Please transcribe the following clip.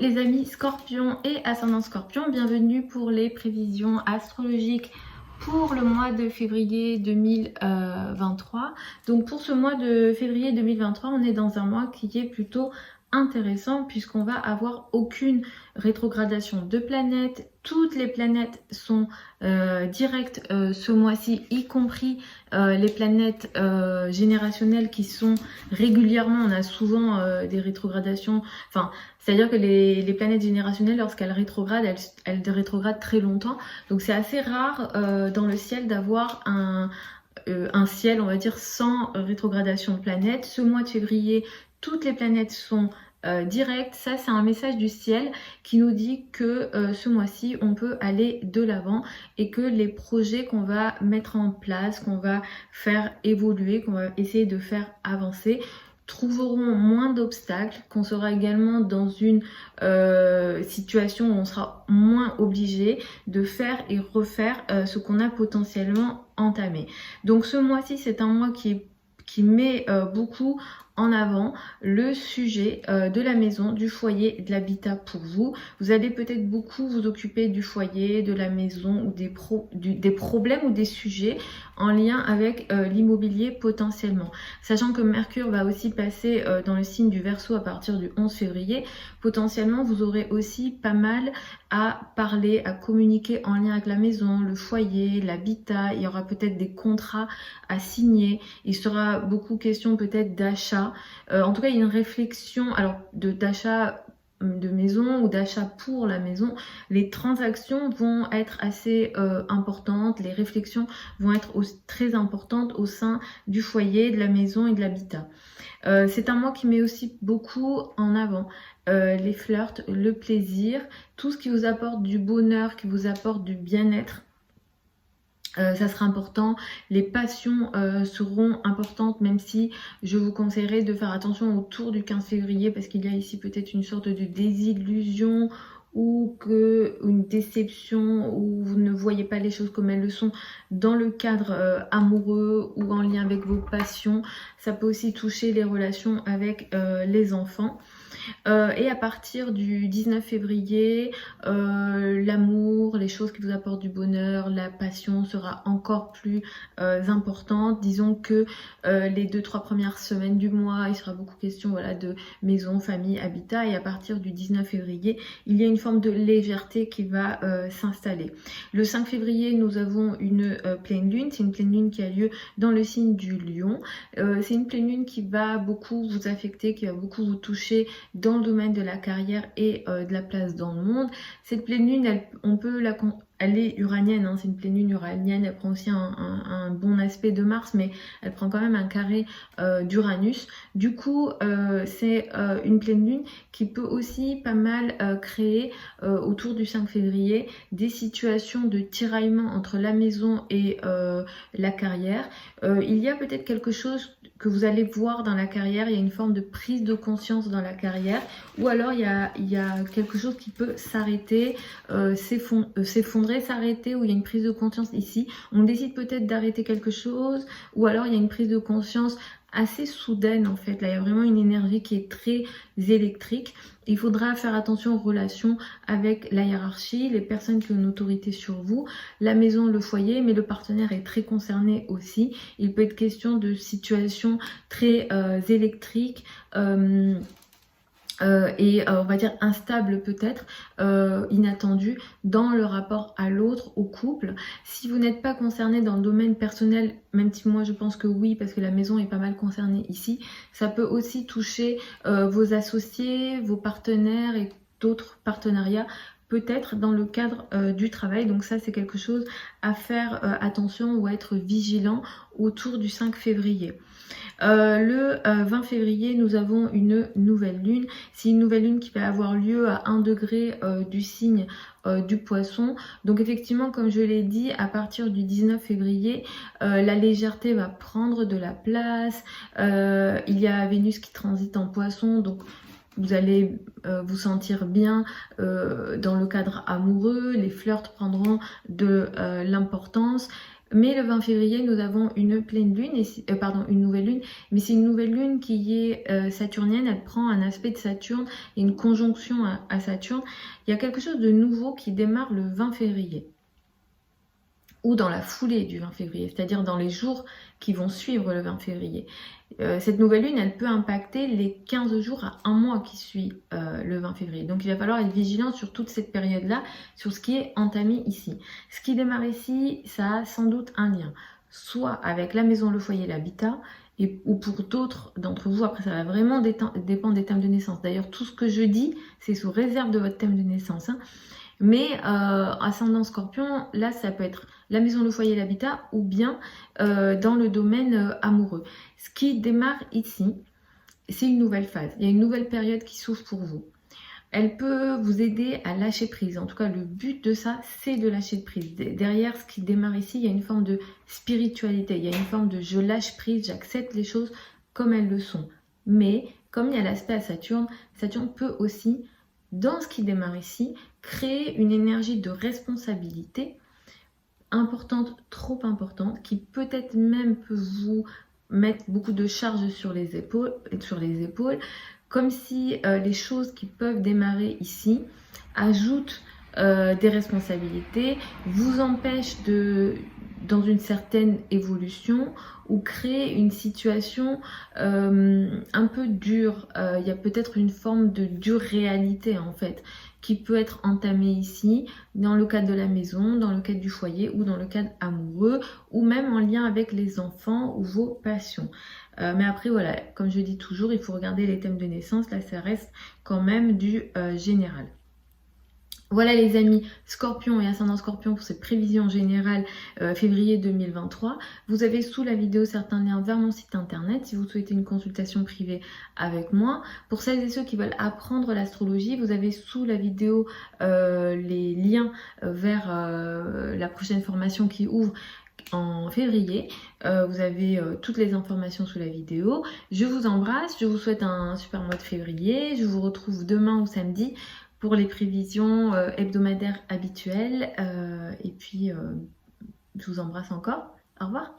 les amis Scorpion et ascendant Scorpion, bienvenue pour les prévisions astrologiques pour le mois de février 2023. Donc pour ce mois de février 2023, on est dans un mois qui est plutôt intéressant puisqu'on va avoir aucune rétrogradation de planètes. Toutes les planètes sont directes ce mois-ci, y compris les planètes générationnelles qui sont régulièrement, on a souvent des rétrogradations, enfin c'est-à-dire que les planètes générationnelles, lorsqu'elles rétrogradent, elles rétrogradent très longtemps. Donc c'est assez rare dans le ciel d'avoir un ciel, on va dire, sans rétrogradation de planètes. Ce mois de février, toutes les planètes sont directes. Ça, c'est un message du ciel qui nous dit que ce mois-ci, on peut aller de l'avant et que les projets qu'on va mettre en place, qu'on va faire évoluer, qu'on va essayer de faire avancer, trouveront moins d'obstacles, qu'on sera également dans une situation où on sera moins obligé de faire et refaire ce qu'on a potentiellement entamé. Donc ce mois-ci, c'est un mois qui met beaucoup en avant le sujet de la maison, du foyer, de l'habitat pour vous. Vous allez peut-être beaucoup vous occuper du foyer, de la maison ou des problèmes ou des sujets en lien avec l'immobilier potentiellement. Sachant que Mercure va aussi passer dans le signe du Verseau à partir du 11 février, potentiellement vous aurez aussi pas mal à parler, à communiquer en lien avec la maison, le foyer, l'habitat. Il y aura peut-être des contrats à signer. Il sera beaucoup question peut-être d'achat. En tout cas, il y a une réflexion alors d'achat de maison ou d'achat pour la maison. Les transactions vont être assez importantes, les réflexions vont être aussi très importantes au sein du foyer, de la maison et de l'habitat. C'est un mois qui met aussi beaucoup en avant les flirts, le plaisir, tout ce qui vous apporte du bonheur, qui vous apporte du bien-être. Ça sera important, les passions seront importantes, même si je vous conseillerais de faire attention autour du 15 février parce qu'il y a ici peut-être une sorte de désillusion ou une déception où vous ne voyez pas les choses comme elles le sont dans le cadre amoureux ou en lien avec vos passions. Ça peut aussi toucher les relations avec les enfants. Et à partir du 19 février, l'amour, les choses qui vous apportent du bonheur, la passion sera encore plus importante. Disons que les 2-3 premières semaines du mois, il sera beaucoup question voilà, de maison, famille, habitat. Et à partir du 19 février, il y a une forme de légèreté qui va s'installer. Le 5 février, nous avons une pleine lune. C'est une pleine lune qui a lieu dans le signe du Lion. C'est une pleine lune qui va beaucoup vous affecter, qui va beaucoup vous toucher dans le domaine de la carrière et de la place dans le monde. Cette pleine lune, elle est uranienne, hein, c'est une pleine lune uranienne, elle prend aussi un bon aspect de Mars, mais elle prend quand même un carré d'Uranus. Du coup, c'est une pleine lune qui peut aussi pas mal créer autour du 5 février des situations de tiraillement entre la maison et la carrière. Il y a peut-être quelque chose que vous allez voir dans la carrière, il y a une forme de prise de conscience dans la carrière, ou alors il y a quelque chose qui peut s'arrêter, s'effondrer, s'arrêter, ou il y a une prise de conscience ici. On décide peut-être d'arrêter quelque chose, ou alors il y a une prise de conscience assez soudaine en fait. Là, il y a vraiment une énergie qui est très électrique. Il faudra faire attention aux relations avec la hiérarchie, les personnes qui ont une autorité sur vous, la maison, le foyer, mais le partenaire est très concerné aussi. Il peut être question de situations très électriques, et on va dire instable peut-être, inattendu dans le rapport à l'autre, au couple. Si vous n'êtes pas concerné dans le domaine personnel, même si moi je pense que oui parce que la maison est pas mal concernée ici, ça peut aussi toucher vos associés, vos partenaires et d'autres partenariats, peut-être dans le cadre du travail. Donc ça c'est quelque chose à faire attention ou à être vigilant autour du 5 février. Le 20 février, nous avons une nouvelle lune. C'est une nouvelle lune qui va avoir lieu à 1 degré du signe du Poisson. Donc effectivement, comme je l'ai dit, à partir du 19 février, la légèreté va prendre de la place. Il y a Vénus qui transite en Poisson, donc vous allez vous sentir bien dans le cadre amoureux. Les flirts prendront de l'importance. Mais le 20 février, nous avons une pleine lune, une nouvelle lune. Mais c'est une nouvelle lune qui est saturnienne. Elle prend un aspect de Saturne et une conjonction à Saturne. Il y a quelque chose de nouveau qui démarre le 20 février. Ou dans la foulée du 20 février, c'est-à-dire dans les jours qui vont suivre le 20 février. Cette nouvelle lune, elle peut impacter les 15 jours à un mois qui suit le 20 février. Donc il va falloir être vigilant sur toute cette période-là, sur ce qui est entamé ici. Ce qui démarre ici, ça a sans doute un lien, soit avec la maison, le foyer, l'habitat, ou pour d'autres d'entre vous. Après, ça va vraiment dépendre des thèmes de naissance. D'ailleurs, tout ce que je dis, c'est sous réserve de votre thème de naissance, hein. Mais ascendant Scorpion, là ça peut être la maison, le foyer, l'habitat ou bien dans le domaine amoureux. Ce qui démarre ici, c'est une nouvelle phase. Il y a une nouvelle période qui s'ouvre pour vous. Elle peut vous aider à lâcher prise. En tout cas, le but de ça, c'est de lâcher prise. Derrière ce qui démarre ici, il y a une forme de spiritualité. Il y a une forme de je lâche prise, j'accepte les choses comme elles le sont. Mais comme il y a l'aspect à Saturne, Saturne peut aussi, dans ce qui démarre ici, créer une énergie de responsabilité importante, trop importante, qui peut-être même peut vous mettre beaucoup de charges sur les épaules, comme si les choses qui peuvent démarrer ici ajoutent des responsabilités, vous empêchent dans une certaine évolution ou créer une situation un peu dure. Il y a peut-être une forme de dure réalité en fait qui peut être entamée ici dans le cadre de la maison, dans le cadre du foyer ou dans le cadre amoureux ou même en lien avec les enfants ou vos passions. Mais après voilà, comme je dis toujours, il faut regarder les thèmes de naissance, là ça reste quand même du général. Voilà les amis, Scorpion et ascendant Scorpion pour cette prévision générale février 2023. Vous avez sous la vidéo certains liens vers mon site internet si vous souhaitez une consultation privée avec moi. Pour celles et ceux qui veulent apprendre l'astrologie, vous avez sous la vidéo les liens vers la prochaine formation qui ouvre en février. Vous avez toutes les informations sous la vidéo. Je vous embrasse, je vous souhaite un super mois de février. Je vous retrouve demain ou samedi pour les prévisions hebdomadaires habituelles. Et puis, je vous embrasse encore. Au revoir.